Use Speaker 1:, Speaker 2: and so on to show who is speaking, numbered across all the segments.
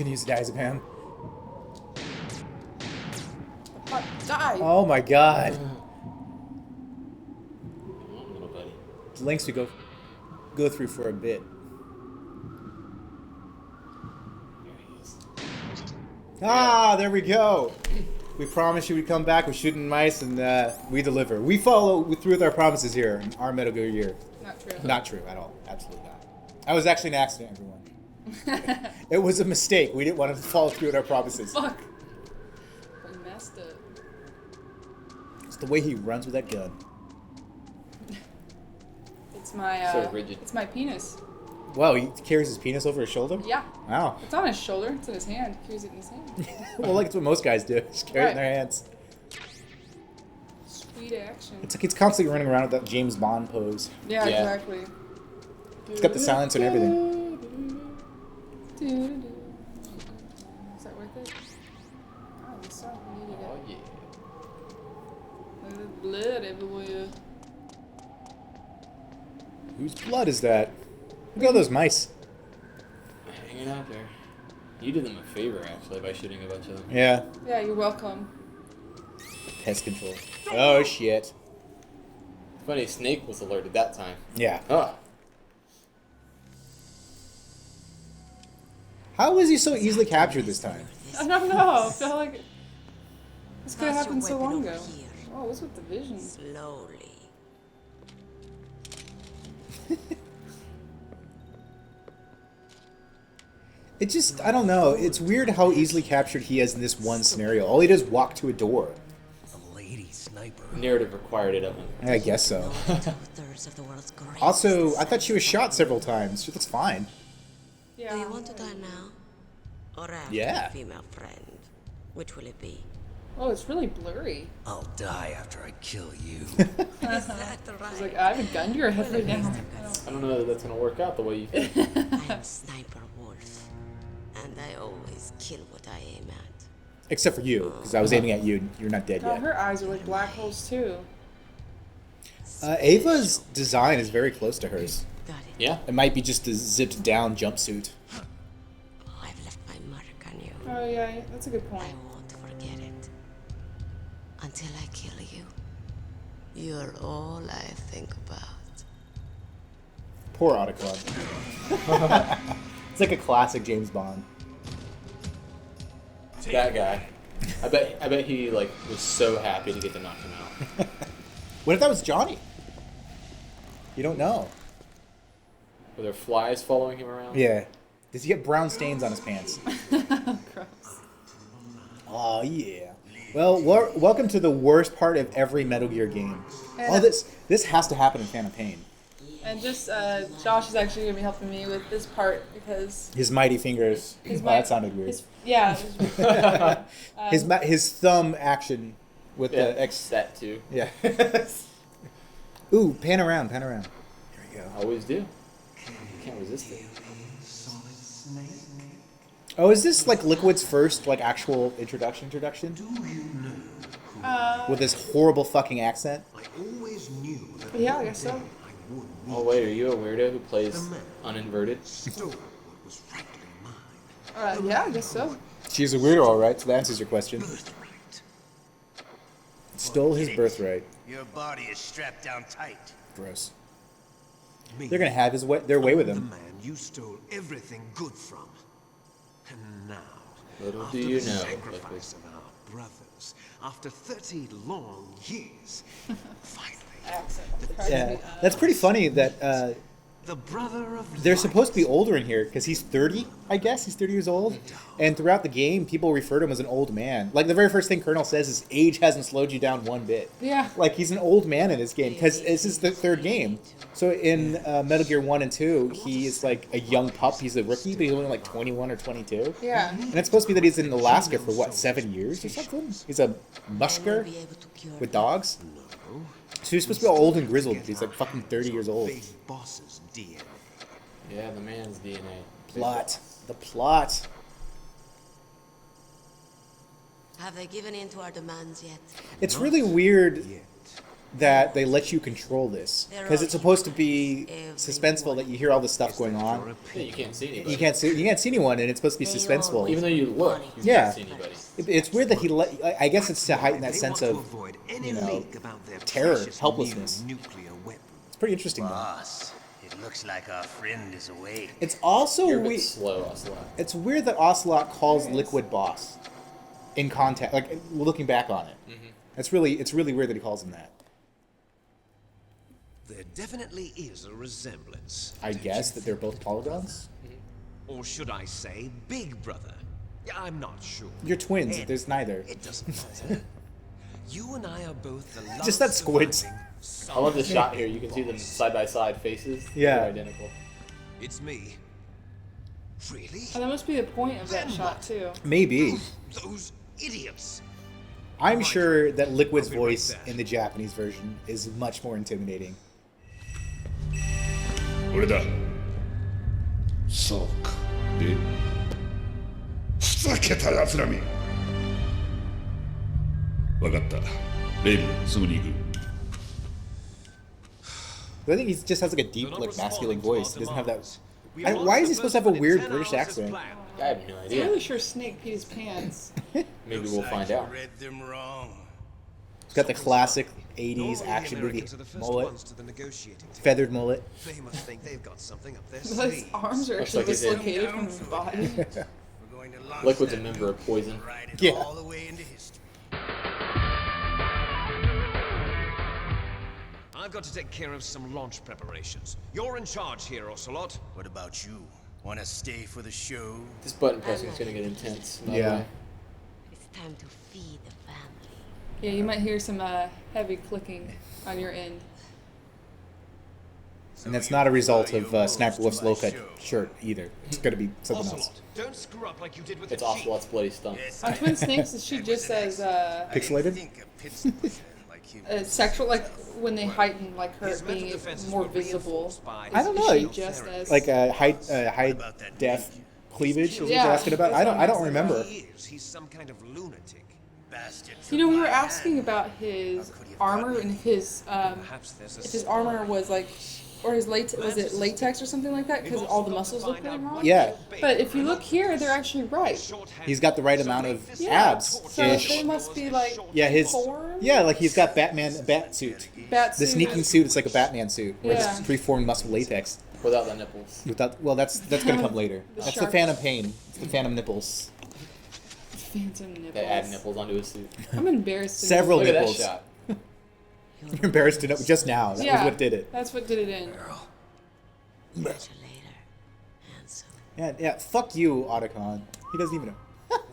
Speaker 1: gonna use the diazepam.
Speaker 2: Die!
Speaker 1: Oh my god.
Speaker 3: Little buddy.
Speaker 1: The lengths we go through for a bit.
Speaker 3: There he is.
Speaker 1: Ah, there we go. We promised you we'd come back with shooting mice, and we deliver. We follow through with our promises here in our Metal Gear year.
Speaker 2: Not true.
Speaker 1: Not true at all. Absolutely not. That was actually an accident, everyone. It was a mistake. We didn't want to follow through with our promises.
Speaker 2: Fuck. We messed up.
Speaker 1: It's the way he runs with that gun.
Speaker 2: It's my
Speaker 3: So rigid.
Speaker 2: It's my penis.
Speaker 1: Wow, he carries his penis over his shoulder?
Speaker 2: Yeah.
Speaker 1: Wow.
Speaker 2: It's on his shoulder. It's in his hand. He carries it in his hand.
Speaker 1: Well, like it's what most guys do. Just carry it in their hands.
Speaker 2: Sweet action.
Speaker 1: It's like he's constantly running around with that James Bond pose.
Speaker 2: Yeah,
Speaker 3: Yeah.
Speaker 2: exactly.
Speaker 1: It's got the silence and everything.
Speaker 2: Is that worth it? Oh, this song needed
Speaker 3: Oh,
Speaker 2: it.
Speaker 3: yeah.
Speaker 2: There's blood everywhere.
Speaker 1: Whose blood is that? Look at all those mice.
Speaker 3: Hanging out there. You did them a favor, actually, by shooting a bunch of them.
Speaker 1: Yeah.
Speaker 2: Yeah, you're welcome.
Speaker 1: Pest control. Oh, shit.
Speaker 3: Funny, Snake was alerted that time.
Speaker 1: Yeah.
Speaker 3: Oh.
Speaker 1: How was he so easily captured this time?
Speaker 2: I don't know. I feel like this could have
Speaker 4: Pass your
Speaker 2: happened so
Speaker 4: weapon
Speaker 2: long
Speaker 4: over
Speaker 2: ago.
Speaker 4: here.
Speaker 2: Oh, what's with the vision?
Speaker 4: Slowly.
Speaker 1: It just, I don't know. It's weird how easily captured he is in this one scenario. All he does is walk to a door.
Speaker 5: A lady sniper.
Speaker 3: Narrative required it of him.
Speaker 1: I guess so.
Speaker 4: 2/3 of the world's greatest.
Speaker 1: Also, I thought she was shot several times. She looks fine.
Speaker 2: Yeah.
Speaker 4: Do you want to die now? Or after
Speaker 1: Yeah.
Speaker 4: a female friend? Which will it be?
Speaker 2: Oh, it's really blurry.
Speaker 5: I'll die after I kill you.
Speaker 4: Is that
Speaker 2: I was
Speaker 4: right?
Speaker 2: like, I have a gun to your head right now.
Speaker 3: I don't know that that's going to work out the way you think.
Speaker 4: I'm Sniper Wolf, and I always kill what I aim at.
Speaker 1: Except for you, because I was aiming at you and you're not dead
Speaker 2: God,
Speaker 1: yet.
Speaker 2: her eyes are like black holes too.
Speaker 1: Ava's design is very close to hers.
Speaker 4: Got it.
Speaker 3: Yeah.
Speaker 1: It might be just a zipped down jumpsuit.
Speaker 4: I've left my mark on you.
Speaker 2: Oh yeah, that's a good
Speaker 4: I
Speaker 2: point.
Speaker 4: won't forget it. Until I kill you, you're all I think about.
Speaker 1: Poor Autoclub. It's like a classic James Bond.
Speaker 3: That guy. I bet he like was so happy to get to knock him out.
Speaker 1: What if that was Johnny? You don't know.
Speaker 3: Were there flies following him around?
Speaker 1: Yeah. Does he get brown stains on his pants?
Speaker 2: Gross.
Speaker 1: Oh, yeah. Well, welcome to the worst part of every Metal Gear game.
Speaker 2: And-
Speaker 1: Oh, this has to happen in Phantom Pain.
Speaker 2: And just Josh is actually gonna be helping me with this part because
Speaker 1: His mighty fingers. Oh, that sounded weird.
Speaker 2: yeah.
Speaker 1: His thumb action with
Speaker 3: Yeah,
Speaker 1: the X.
Speaker 3: that too.
Speaker 1: Yeah. Ooh, pan around, pan around. There we go.
Speaker 3: Always do. Can't resist it.
Speaker 1: Oh, is this like Liquid's first like actual introduction? With this horrible fucking accent?
Speaker 5: I always knew that
Speaker 2: Yeah, I guess so.
Speaker 5: I would meet
Speaker 3: Oh wait, are you a weirdo who plays uninverted?
Speaker 5: stole what was rightly mine.
Speaker 2: Yeah, I guess so.
Speaker 1: She's a weirdo, all right. So that answers your question.
Speaker 5: Birthright.
Speaker 1: Stole his birthright.
Speaker 6: Your body is strapped down tight.
Speaker 1: Gross.
Speaker 5: Me,
Speaker 1: They're gonna have their way with
Speaker 5: the
Speaker 1: him.
Speaker 5: man you stole everything good from. And now,
Speaker 3: Little
Speaker 5: after
Speaker 3: do you
Speaker 5: the
Speaker 3: know,
Speaker 5: sacrifice of our brothers, after 30 long years, finally,
Speaker 2: Accent.
Speaker 1: Yeah, that's pretty funny that
Speaker 5: the brother of
Speaker 1: they're
Speaker 5: light.
Speaker 1: supposed to be older in here because he's 30. I guess he's 30 years old, and throughout the game, people refer to him as an old man. Like the very first thing Colonel says is, "Age hasn't slowed you down one bit."
Speaker 2: Yeah.
Speaker 1: Like he's an old man in this game because this is the third game. So in Metal Gear 1 and 2, he is like a young pup. He's a rookie, but he's only like 21 or 22.
Speaker 2: Yeah.
Speaker 1: And it's supposed to be that he's in Alaska for what, 7 years or something? He's a musker
Speaker 4: Be able to cure
Speaker 1: with
Speaker 4: them.
Speaker 1: dogs. So he's supposed to be all old and grizzled, but he's like fucking 30 years old.
Speaker 5: Big boss's DNA.
Speaker 3: Yeah, the man's DNA.
Speaker 1: Plot. The plot.
Speaker 4: Have they given in to our demands yet?
Speaker 1: It's really weird.
Speaker 5: Yet.
Speaker 1: that they let you control this because it's supposed to be suspenseful that you hear all this stuff going on.
Speaker 3: Yeah, you can't see anybody.
Speaker 1: You can't see anyone, and it's supposed to be suspenseful.
Speaker 3: Even though you look, you
Speaker 1: Yeah.
Speaker 3: can't see anybody.
Speaker 1: It's weird that he let. I guess it's to heighten that
Speaker 5: They
Speaker 1: sense
Speaker 5: want to
Speaker 1: of
Speaker 5: avoid any
Speaker 1: you know,
Speaker 5: leak about their
Speaker 1: terror,
Speaker 5: precious
Speaker 1: helplessness.
Speaker 5: new nuclear weapon.
Speaker 1: It's pretty interesting though.
Speaker 6: Boss, it looks like our friend is awake.
Speaker 1: It's also
Speaker 3: You're a bit
Speaker 1: weird.
Speaker 3: slow, Ocelot.
Speaker 1: It's weird that Ocelot calls Liquid boss in context. Like looking back on it, it's really weird that he calls him that.
Speaker 5: There definitely is a resemblance.
Speaker 1: I guess that they're both polygons.
Speaker 5: Or should I say, Big Brother? I'm not sure.
Speaker 1: You're twins.
Speaker 5: Ed,
Speaker 1: There's neither.
Speaker 5: It doesn't matter. You and I are both the
Speaker 1: Just that squids.
Speaker 3: I love the shot here. You can see them side by side faces.
Speaker 1: Yeah.
Speaker 3: They're identical.
Speaker 5: It's me. Really?
Speaker 2: Oh, that must be the point of that shot too.
Speaker 1: Maybe.
Speaker 5: Those idiots.
Speaker 1: I'm sure that Liquid's
Speaker 5: I'll be right
Speaker 1: voice
Speaker 5: back.
Speaker 1: in the Japanese version is much more intimidating.
Speaker 7: 俺だそうかでふざけた奴らめ分かったレイブすぐに行く
Speaker 1: But I think he just has like a deep, like masculine voice. He doesn't have that. Why is he supposed to have a weird British accent?
Speaker 3: I have no
Speaker 2: I'm
Speaker 3: idea.
Speaker 2: really sure Snake peed his pants.
Speaker 3: Maybe we'll find
Speaker 6: You
Speaker 3: out.
Speaker 6: read them wrong.
Speaker 1: He's got the classic '80s action movie mullet, feathered mullet.
Speaker 5: They must think they've got something up their
Speaker 2: His
Speaker 5: sleeve.
Speaker 2: arms are
Speaker 3: Looks
Speaker 2: actually
Speaker 3: like he's in.
Speaker 2: dislocated from his body.
Speaker 6: We're going to launch
Speaker 3: Liquid's a
Speaker 6: that
Speaker 3: member of
Speaker 6: nuke
Speaker 3: Poison.
Speaker 6: and ride it
Speaker 1: Yeah.
Speaker 6: all the way into history.
Speaker 5: I've got to take care of some launch preparations. You're in charge here, Ocelot.
Speaker 6: What about you? Want to stay for the show?
Speaker 3: This button pressing is gonna get intense. by the
Speaker 1: Yeah.
Speaker 3: way.
Speaker 4: It's time to feed the family.
Speaker 2: Yeah, you might hear some heavy clicking on your end.
Speaker 1: And that's not a result of Sniper Wolf's low-cut shirt either. It's gonna be something else.
Speaker 5: Ocelot, don't screw up like you did with
Speaker 3: It's
Speaker 5: the chief.
Speaker 3: Ocelot's bloody stump.
Speaker 6: Yes,
Speaker 2: On Twin Snakes, she just says
Speaker 1: Pixelated?
Speaker 6: I think a pit stop like you.
Speaker 2: sexual, like when they heighten like her
Speaker 5: His mental
Speaker 2: being
Speaker 5: defenses
Speaker 2: more
Speaker 5: were
Speaker 2: visible.
Speaker 5: reinforced by
Speaker 1: I don't
Speaker 5: his
Speaker 1: know.
Speaker 2: She
Speaker 5: shield
Speaker 2: just
Speaker 5: therapy.
Speaker 2: as
Speaker 1: Like a high def cleavage is what
Speaker 2: Yeah,
Speaker 1: you're asking about.
Speaker 2: that's what
Speaker 1: I don't
Speaker 2: I'm
Speaker 1: remember.
Speaker 5: He is. He's some kind of lunatic.
Speaker 6: Bastard.
Speaker 2: You know, we were asking about his armor and his
Speaker 5: Perhaps there's a
Speaker 2: if his armor was like, or his was it latex or something like that? Because all the muscles look really wrong.
Speaker 1: Yeah.
Speaker 2: But if you look here, they're actually right.
Speaker 1: He's got the right amount of
Speaker 2: Yeah.
Speaker 1: abs.
Speaker 2: So
Speaker 1: Ish.
Speaker 2: they must be like
Speaker 1: Yeah, his
Speaker 2: formed?
Speaker 1: yeah, like he's got bat suit.
Speaker 2: Bat
Speaker 1: The
Speaker 2: suit.
Speaker 1: sneaking suit is like a Batman suit, where
Speaker 2: Yeah.
Speaker 1: it's preformed muscle latex.
Speaker 3: Without the nipples.
Speaker 1: Without, well, that's gonna come later.
Speaker 2: The
Speaker 1: That's the
Speaker 2: shark.
Speaker 1: Phantom Pain. It's the Phantom nipples.
Speaker 2: Phantom nipples.
Speaker 3: They add nipples onto his suit.
Speaker 2: I'm embarrassed. To
Speaker 1: Several
Speaker 3: Look at that
Speaker 1: nipples.
Speaker 3: shot.
Speaker 1: You're embarrassed to know just now. That was what did it.
Speaker 2: That's what did it in.
Speaker 4: Catch you later, handsome.
Speaker 1: Yeah. Fuck you, Otacon. He doesn't even know.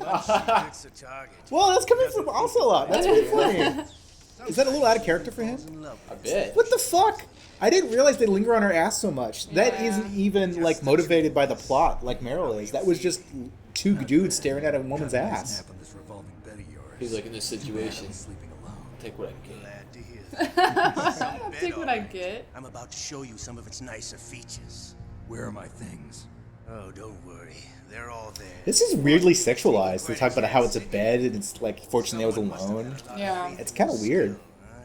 Speaker 6: Once she picks a target,
Speaker 1: Well, that's coming from Ocelot. That's pretty funny. Is that a little out of character for him?
Speaker 6: in love.
Speaker 3: A bit.
Speaker 1: What the fuck? I didn't realize they linger on her ass so much. That
Speaker 2: Yeah.
Speaker 1: isn't even like motivated by the plot like Meryl is. That was just two dudes staring at a woman's ass.
Speaker 3: He's like, in this situation, take what I can get.
Speaker 6: Glad to hear that.
Speaker 2: I'll take what I get.
Speaker 6: I'm about to show you some of its nicer features.
Speaker 8: Where are my things?
Speaker 6: Oh, don't worry. They're all there.
Speaker 1: This is weirdly sexualized. They talk about how it's a bed and it's like, fortunately I was alone.
Speaker 2: Yeah.
Speaker 1: It's kind of weird.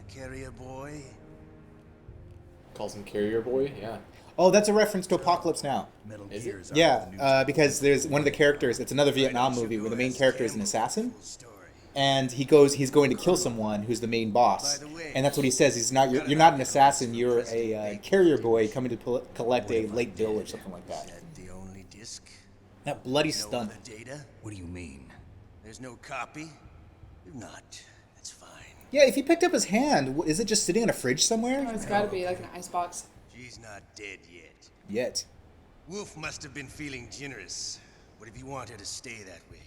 Speaker 6: Carrier boy.
Speaker 3: Calls him Carrier Boy? Yeah.
Speaker 1: Oh, that's a reference to Apocalypse Now.
Speaker 8: Metal
Speaker 3: Is it?
Speaker 8: Gears are the
Speaker 1: Yeah,
Speaker 8: new
Speaker 1: because there's one of the characters. It's another Vietnam movie where the main character is an assassin,
Speaker 6: Story.
Speaker 1: and he's going to kill someone who's the main boss, and that's what he says. He's not. You're not an assassin. You're a carrier boy coming to collect a late bill or something like that.
Speaker 6: That the only disc?
Speaker 1: That bloody
Speaker 6: No
Speaker 1: stunt.
Speaker 6: other data?
Speaker 8: What do you mean?
Speaker 6: There's no copy? If not, it's fine.
Speaker 1: Yeah, if he picked up his hand, is it just sitting in a fridge
Speaker 2: Oh,
Speaker 1: somewhere?
Speaker 2: it's gotta be like an icebox.
Speaker 6: She's not dead yet.
Speaker 1: Yet.
Speaker 6: Wolf must have been feeling generous. But if you want her to stay that way,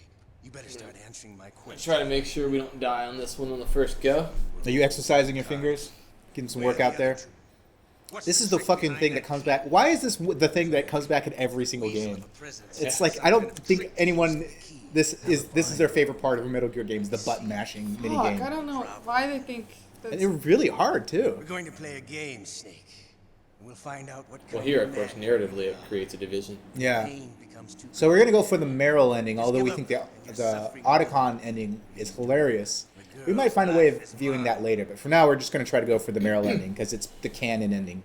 Speaker 6: you better start answering my questions.
Speaker 3: Try to make sure we don't die on this one on the first go.
Speaker 1: Are you exercising your fingers? Getting some work out there? This is the fucking thing that comes back. Why is this the thing that comes back in every single game? It's like I don't think anyone. This is their favorite part of a Metal Gear game is the button mashing mini
Speaker 2: Fuck, I
Speaker 1: game.
Speaker 2: don't know why they think that's...
Speaker 1: And they're really hard too.
Speaker 6: We're going to play a game, Snake. And we'll find out what
Speaker 3: Well,
Speaker 6: kind
Speaker 3: here,
Speaker 6: of
Speaker 3: of course,
Speaker 6: man
Speaker 3: narratively, it creates a division.
Speaker 1: Yeah.
Speaker 6: pain becomes too
Speaker 1: So we're gonna go for the Meryl ending, although we think the Otacon ending is hilarious. We might find a way of viewing that later, but for now we're just going to try to go for the Meryl ending because it's the canon ending.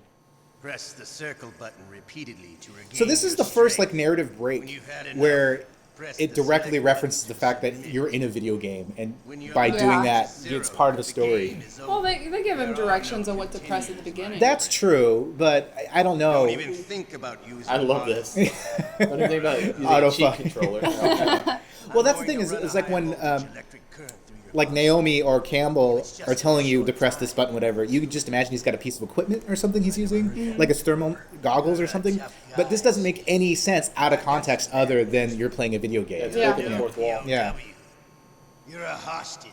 Speaker 6: Press the circle button repeatedly to regain
Speaker 1: So this is
Speaker 6: your
Speaker 1: the first
Speaker 6: strength.
Speaker 1: like narrative
Speaker 6: When
Speaker 1: break
Speaker 6: you've had enough,
Speaker 1: where
Speaker 6: press
Speaker 1: it
Speaker 6: the
Speaker 1: directly
Speaker 6: select
Speaker 1: references the
Speaker 6: button
Speaker 1: fact
Speaker 6: to
Speaker 1: that you're in a video game, and
Speaker 6: When you're
Speaker 1: by
Speaker 2: Yeah.
Speaker 1: doing that,
Speaker 6: zero,
Speaker 1: it's part of the story.
Speaker 6: game is
Speaker 2: Well,
Speaker 6: over.
Speaker 2: they give him
Speaker 6: There are
Speaker 2: directions
Speaker 6: no
Speaker 2: on what to press at the
Speaker 6: continues.
Speaker 2: beginning.
Speaker 1: That's true, but I don't know.
Speaker 6: Don't even think about using
Speaker 3: I love
Speaker 6: the
Speaker 3: this. I don't think about using
Speaker 1: Auto
Speaker 3: a cheat
Speaker 1: fuck.
Speaker 3: controller.
Speaker 1: Well, that's the thing is like when like Naomi or Campbell are telling you to press this button, whatever, you can just imagine he's got a piece of equipment or something he's using, like his thermal goggles or something. But this doesn't make any sense out of context other than you're playing a video game.
Speaker 3: It's
Speaker 2: Yeah.
Speaker 3: breaking the fourth wall.
Speaker 1: Yeah.
Speaker 6: You're a hostage.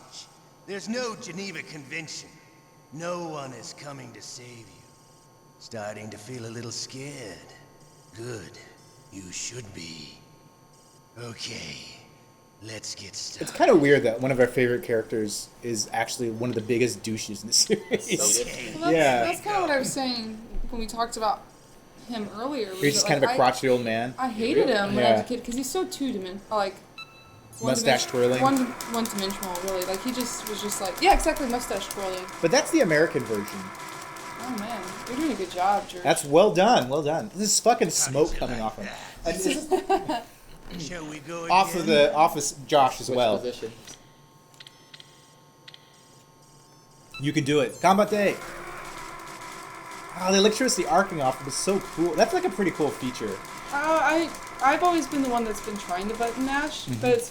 Speaker 6: There's no Geneva Convention. No one is coming to save you. Starting to feel a little scared. Good. You should be. Okay. Let's get started.
Speaker 1: It's kind of weird that one of our favorite characters is actually one of the biggest douches in the series.
Speaker 6: Okay.
Speaker 2: Well,
Speaker 1: Yeah.
Speaker 2: That's kind of what I was saying when we talked about him earlier. was
Speaker 1: He's just
Speaker 2: that,
Speaker 1: kind of a
Speaker 2: like,
Speaker 1: crotchety old man.
Speaker 2: I hated him when I was
Speaker 1: Yeah.
Speaker 2: a kid because he's so two-dimensional. Like,
Speaker 1: Mustache twirling.
Speaker 2: One-dimensional, really. Like, he just was just like, yeah, exactly, mustache twirling.
Speaker 1: But that's the American version.
Speaker 2: Oh, man. You're doing a good job, George.
Speaker 1: That's well done, well done. This is fucking smoke coming off him. And it's
Speaker 6: Shall we go
Speaker 1: off of
Speaker 6: again?
Speaker 1: the office Josh as
Speaker 3: Switch
Speaker 1: well.
Speaker 3: position.
Speaker 1: You can do it. Combate! Oh, the electricity arcing off him is so cool. That's like a pretty cool feature.
Speaker 2: I've always been the one that's been trying to button mash, but it's,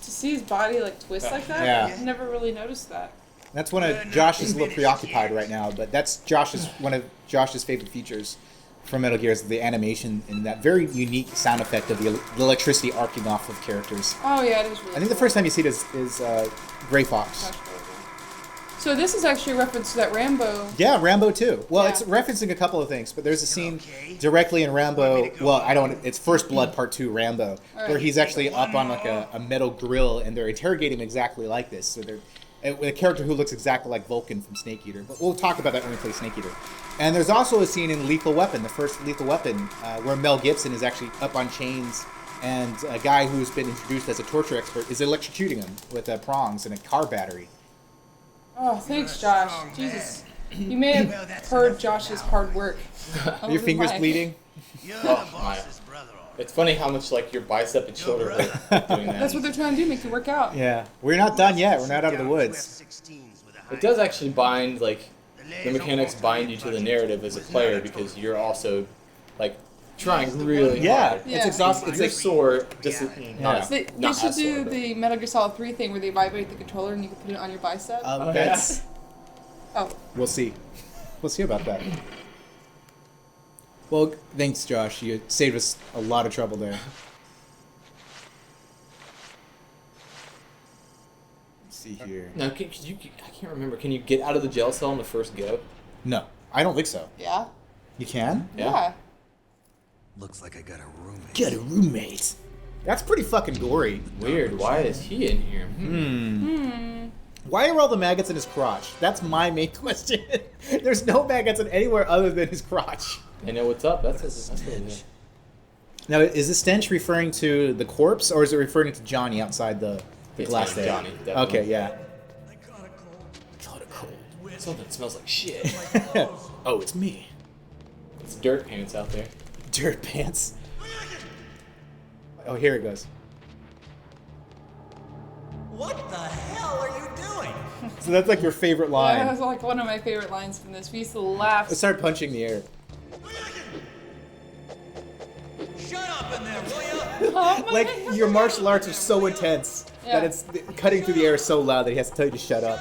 Speaker 2: to see his body like twist like that,
Speaker 1: Yeah.
Speaker 2: I've never really noticed that.
Speaker 1: That's one of Josh is a little preoccupied right now, but that's one of Josh's favorite features from Metal Gear is the animation and that very unique sound effect of the electricity arcing off of characters.
Speaker 2: Oh yeah, it is really
Speaker 1: I think the
Speaker 2: cool.
Speaker 1: first time you see it is Gray Fox.
Speaker 2: Gosh, horrible. So this is actually a reference to that Rambo.
Speaker 1: Yeah, Rambo 2. Well,
Speaker 2: Yeah.
Speaker 1: it's referencing a couple of things, but there's a scene directly in Rambo. Well, I don't. It's First Blood Part 2 Rambo, where he's actually up on like a metal grill, and they're interrogating him exactly like this. So they're with a character who looks exactly like Vulcan from Snake Eater. But we'll talk about that when we play Snake Eater. And there's also a scene in Lethal Weapon, the first Lethal Weapon, where Mel Gibson is actually up on chains, and a guy who's been introduced as a torture expert is electrocuting him with prongs and a car battery.
Speaker 2: Oh, thanks, Josh. Jesus, you may have heard Josh's hard work.
Speaker 1: Are your fingers bleeding?
Speaker 6: You're
Speaker 3: Oh,
Speaker 6: the
Speaker 3: my.
Speaker 6: boss's brother.
Speaker 3: It's funny how much like your bicep and shoulder hurt doing that.
Speaker 2: That's what they're trying to do, make you work out.
Speaker 1: Yeah, we're not done yet. We're not out of the woods.
Speaker 3: It does actually bind, like, the mechanics bind you to the narrative as a player because you're also, like, trying really
Speaker 1: Yeah,
Speaker 3: hard.
Speaker 2: Yeah.
Speaker 1: it's exhausting. It's
Speaker 3: You're
Speaker 1: like
Speaker 3: sore, just not,
Speaker 2: They
Speaker 3: not
Speaker 2: should
Speaker 3: as
Speaker 2: do
Speaker 3: sore, but-
Speaker 2: the Metal Gear Solid 3 thing where they vibrate the controller and you can put it on your bicep.
Speaker 1: that's.
Speaker 2: Oh,
Speaker 1: We'll see. We'll see about that. Well, thanks, Josh. You saved us a lot of trouble there. Let's see here.
Speaker 3: Now, can you, I can't remember. Can you get out of the jail cell on the first go?
Speaker 1: No, I don't think so.
Speaker 2: yeah?
Speaker 1: You can?
Speaker 2: Yeah.
Speaker 8: Looks like I got a roommate.
Speaker 1: Get a roommate. That's pretty fucking gory.
Speaker 3: Weird. Why is he in here?
Speaker 1: Why are all the maggots in his crotch? That's my main question. There's no maggots in anywhere other than his crotch.
Speaker 3: They know what's up. That's what it is.
Speaker 1: Now, is the stench referring to the corpse, or is it referring to Johnny outside the
Speaker 3: It's
Speaker 1: glass
Speaker 3: like
Speaker 1: there?
Speaker 3: Johnny, definitely.
Speaker 1: Okay, yeah.
Speaker 8: Caught a cold.
Speaker 3: Something smells like shit.
Speaker 1: Oh, it's me.
Speaker 3: It's dirt pants out there.
Speaker 1: Dirt pants. Oh, here it goes.
Speaker 9: What the hell are you doing?
Speaker 1: So that's like your favorite
Speaker 2: Yeah,
Speaker 1: line.
Speaker 2: that's like one of my favorite lines from this. We used to laugh.
Speaker 1: Let's start punching the air.
Speaker 9: Shut up in there, will you?
Speaker 2: Oh my
Speaker 1: Like,
Speaker 2: God.
Speaker 1: your martial arts are so intense
Speaker 2: Yeah.
Speaker 1: that it's cutting through the air so loud that he has to tell you to shut up.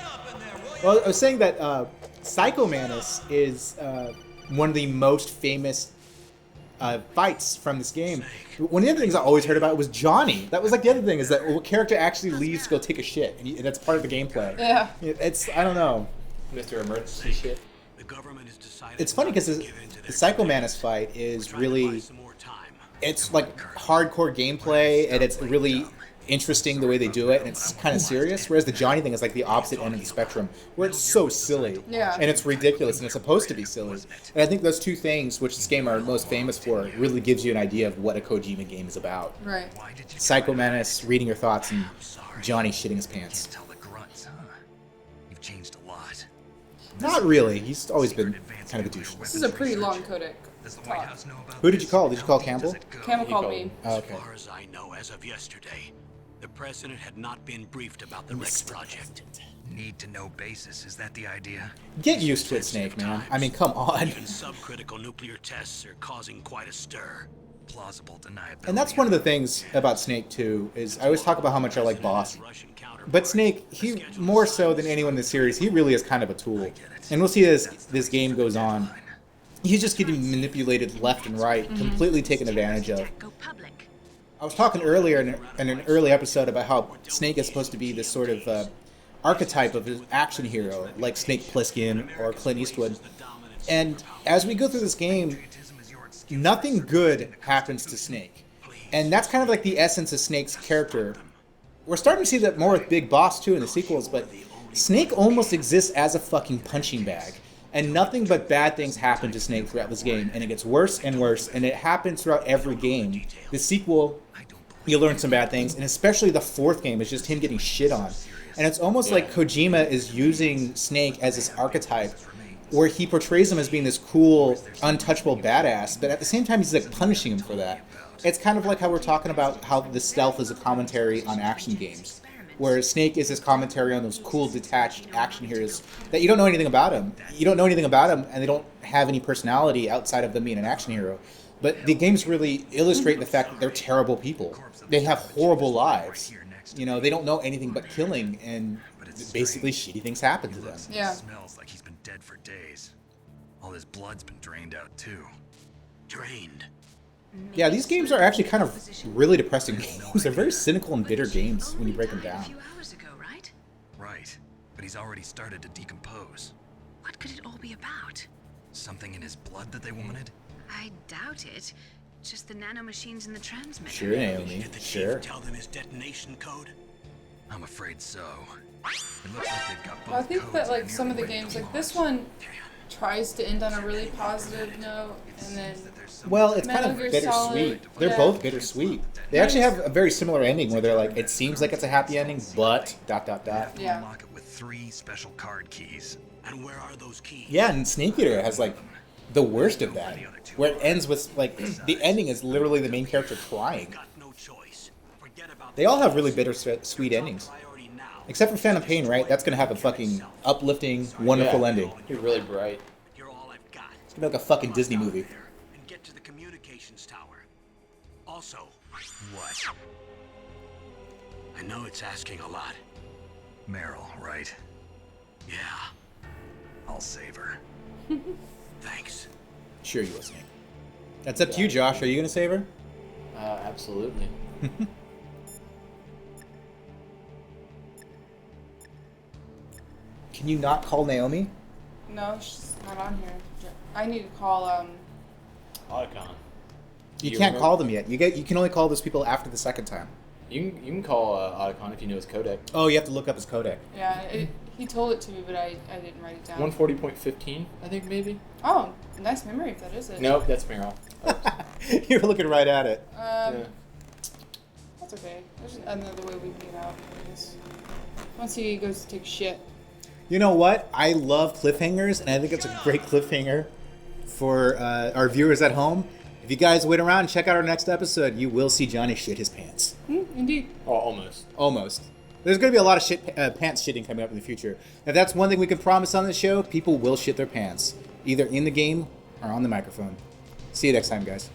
Speaker 1: Well, I was saying that Psycho Manus is one of the most famous fights from this game. One of the other things I always heard about was Johnny. That was like the other thing, is that a character actually leaves to go take a shit, and that's part of the gameplay.
Speaker 2: Yeah.
Speaker 1: It's, I don't know.
Speaker 3: Mr. Emergency shit.
Speaker 5: The government has decided
Speaker 1: It's funny because the Psycho Manus fight is really, it's like hardcore gameplay, and it's really interesting the way they do it, and it's kind of serious, whereas the Johnny thing is like the opposite end of the spectrum, where it's so silly,
Speaker 2: Yeah.
Speaker 1: and it's ridiculous, and it's supposed to be silly. And I think those two things, which this game are most famous for, really gives you an idea of what a Kojima game is about.
Speaker 2: Right.
Speaker 1: Psycho Manus reading your thoughts, and Johnny shitting his pants.
Speaker 6: Tell the grunts, huh?
Speaker 1: Not really. He's always been kind of a douche.
Speaker 2: This is a pretty long codec talk.
Speaker 1: Who did you call? Did you call Campbell?
Speaker 2: Campbell called me.
Speaker 1: Oh, okay.
Speaker 10: As far as I know, as of yesterday, the president had not been briefed about the wreck project.
Speaker 8: Need to know basis, is that the idea?
Speaker 1: Get used to it, Snake, man. I mean, come on.
Speaker 10: Even subcritical nuclear tests are causing quite a stir.
Speaker 8: Plausible deniability.
Speaker 1: And that's one of the things about Snake, too, is I always talk about how much I like Boss. But Snake, he, more so than anyone in the series, he really is kind of a tool. And we'll see as this game goes on. He's just getting manipulated left and right, completely taken advantage of. I was talking earlier in an early episode about how Snake is supposed to be this sort of archetype of an action hero, like Snake Plissken or Clint Eastwood. And as we go through this game, nothing good happens to Snake. And that's kind of like the essence of Snake's character. We're starting to see that more with Big Boss, too, in the sequels, but Snake almost exists as a fucking punching bag. And nothing but bad things happen to Snake throughout this game, and it gets worse and worse, and it happens throughout every game. The sequel, you learn some bad things, and especially the fourth game is just him getting shit on. And it's almost like Kojima is using Snake as this archetype, where he portrays him as being this cool, untouchable badass, but at the same time he's like punishing him for that. It's kind of like how we're talking about how the stealth is a commentary on action games, where Snake is this commentary on those cool, detached action heroes that you don't know anything about him. You don't know anything about them, and they don't have any personality outside of them being an action hero. But the games really illustrate the fact that they're terrible people. They have horrible lives. You know, they don't know anything but killing, and basically shitty things happen to them.
Speaker 2: Yeah.
Speaker 8: Smells like he's been dead for days. All his blood's been drained out too.
Speaker 10: Drained.
Speaker 1: Yeah, these games are actually kind of really depressing games. They're very cynical and bitter games when you break them down.
Speaker 8: Right, but he's already started to decompose.
Speaker 11: What could it all be about?
Speaker 8: Something in his blood that they wanted?
Speaker 11: I doubt it. Just the nanomachines in the transmitter.
Speaker 1: Sure, Naomi.
Speaker 10: Did the
Speaker 1: Sure.
Speaker 10: chief tell them his detonation code?
Speaker 8: I'm afraid so. It looks like they've got both
Speaker 2: Well, I think that
Speaker 8: codes
Speaker 2: like
Speaker 8: and
Speaker 2: some of the
Speaker 8: nearly
Speaker 2: games,
Speaker 8: ready
Speaker 2: like
Speaker 8: to
Speaker 2: this
Speaker 8: launch.
Speaker 2: one, tries to end on a really positive note, and then
Speaker 1: Well, it's kind
Speaker 2: Metal
Speaker 1: of
Speaker 2: Gear
Speaker 1: bittersweet.
Speaker 2: Solid,
Speaker 1: They're
Speaker 2: yeah.
Speaker 1: both bittersweet. They actually have a very similar ending where they're like, it seems like it's a happy ending, but ...
Speaker 2: Yeah.
Speaker 8: Unlock it with 3 special card keys.
Speaker 10: And where are those keys?
Speaker 1: Yeah, and Snake Eater has like the worst of that, where it ends with like the ending is literally the main character crying.
Speaker 10: Got no choice. Forget about
Speaker 1: They all have really bittersweet endings,
Speaker 10: priority now.
Speaker 1: except for Phantom Pain, right? That's gonna have a fucking uplifting, wonderful ending.
Speaker 3: He's really bright.
Speaker 10: You're all I've got.
Speaker 1: It's gonna be like a fucking Disney movie.
Speaker 10: And get to the communications tower. Also,
Speaker 8: What?
Speaker 10: I know it's asking a lot.
Speaker 8: Meryl, right?
Speaker 10: Yeah.
Speaker 8: I'll save her.
Speaker 10: Thanks.
Speaker 1: Sure you will, Snake. That's up to you, Josh. Are you gonna save her?
Speaker 3: Absolutely.
Speaker 1: Can you not call Naomi?
Speaker 2: no, she's not on here. I need to call
Speaker 3: Otacon.
Speaker 1: You
Speaker 3: You
Speaker 1: can't
Speaker 3: remember-
Speaker 1: call them yet. You can only call those people after the second time.
Speaker 3: You can call Otacon if you know his codec.
Speaker 1: Oh, you have to look up his codec.
Speaker 2: he told it to me, but I didn't write it down.
Speaker 3: 140.15, I think maybe.
Speaker 2: Oh, nice memory if that is it.
Speaker 3: Nope, that's Meryl.
Speaker 1: You're looking right at it.
Speaker 3: Yeah.
Speaker 2: That's okay. There's another way we can get out, I guess. Once he goes to take shit.
Speaker 1: You know what? I love cliffhangers, and I think it's a great cliffhanger for our viewers at home. If you guys wait around and check out our next episode, you will see Johnny shit his pants.
Speaker 2: Indeed.
Speaker 3: Oh, almost.
Speaker 1: Almost. There's going to be a lot of pants shitting coming up in the future. If that's one thing we can promise on this show, people will shit their pants, either in the game or on the microphone. See you next time, guys.